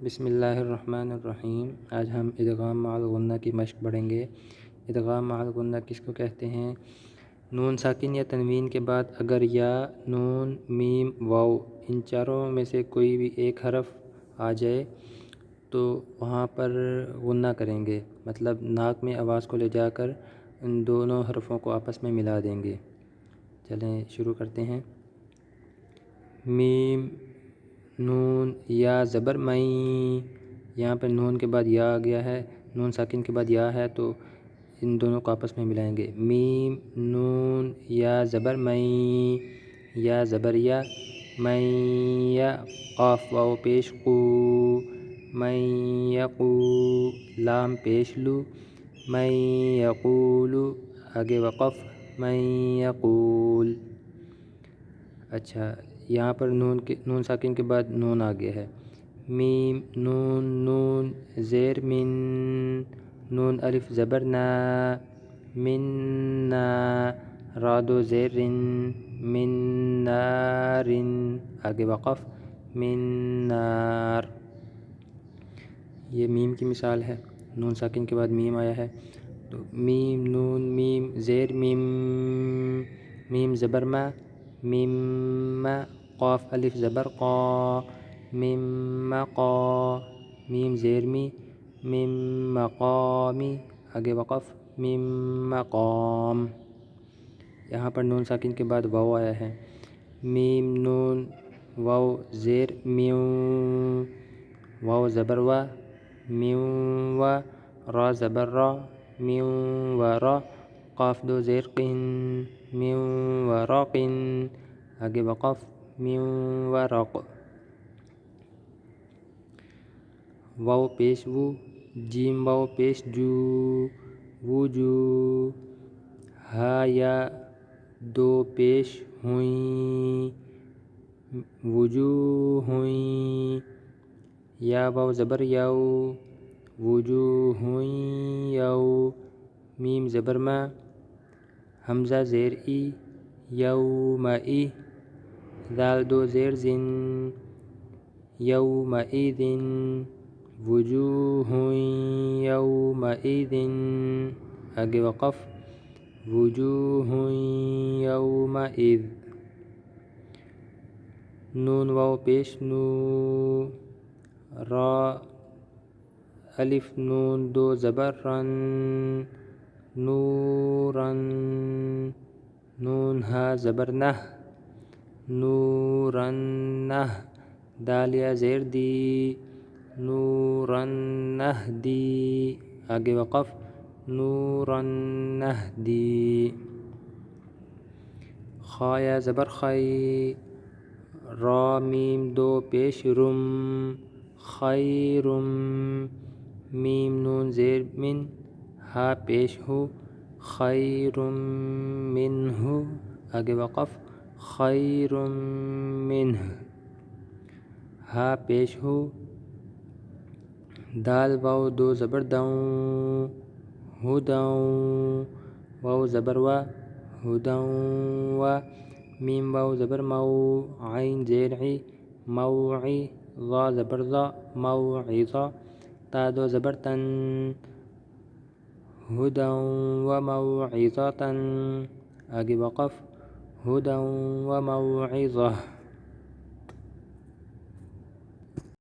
بسم اللہ الرحمن الرحیم۔ آج ہم ادغام مع الغنہ کی مشق پڑھیں گے۔ ادغام مع الغنہ کس کو کہتے ہیں؟ نون ساکن یا تنوین کے بعد اگر یا، نون، میم، واو ان چاروں میں سے کوئی بھی ایک حرف آ جائے تو وہاں پر غنہ کریں گے، مطلب ناک میں آواز کو لے جا کر ان دونوں حرفوں کو آپس میں ملا دیں گے۔ چلیں شروع کرتے ہیں۔ میم، نون، یا زبر مئی، یہاں پہ نون کے بعد یا آ گیا ہے، نون ساکن کے بعد یا ہے تو ان دونوں کو آپس میں ملائیں گے۔ میم، نون، یا زبر مئی، یا زبر یا، مئی یا، قاف واو پیش قو، مئی یقو، لام پیش لو، مئی یقولو، آگے وقف، مئی یقول۔ اچھا، یہاں پر نون ساکن کے بعد نون آ گیا ہے۔ میم، نون، نون زیر من، نون الف زبر نا، من نا، را دو زیر رن، من نارن، آگے وقف، من نار۔ یہ میم کی مثال ہے، نون ساکن کے بعد میم آیا ہے تو میم، نون، میم زیر میم، میم زبر ما، میم ما، قاف الف زبر قا، میم مقا، میم زیر می، میم مقامی، آگے وقف، میم مقام۔ یہاں پر نون ساکن کے بعد واو آیا ہے۔ میم، نون، واو زیر میو، واو زبر وا، میو وا، را زبر را، میو و را، قاف دو زیر قن، میو و را قن، آگے وقف، میو و رق۔ واو پیش وو، جیم واو پیش جو، وجو، ہا یا دو پیش ہوئیں، وجوہوئیں، یا واو زبر یو، وجوہوئیں یو، میم زبر ما، حمزہ زیر ای، یومئی، دال دو زیر زن، یومئذن، وجوہوئیں یومئذن، آگے وقف، وجوہوئیں یومئذ۔ نون واو پیش نو، را الف نون دو زبر رن، نورن، نون ہا زبر نہ، نورنہ، دال یا زیر دی، نورنہدی، آگے وقف، نورنہدی۔ خا یا زبر خی، را میم دو پیش رم، خیرم، میم نون زیر من، ہا پیش ہو، خیرم منہ، آگے وقف، خیرم منہ، ہا پیش ہو، دال واو دو زبر دوں، ہدوں، واو زبر وا، ہدوں و، میم واو زبر مو، عین زیر عی، موعی، ظا زبر ظا، موعظہ، تا دو زبر تن، ہدوں و موعظۃ، آگے وقف، ہدوں و موعظہ۔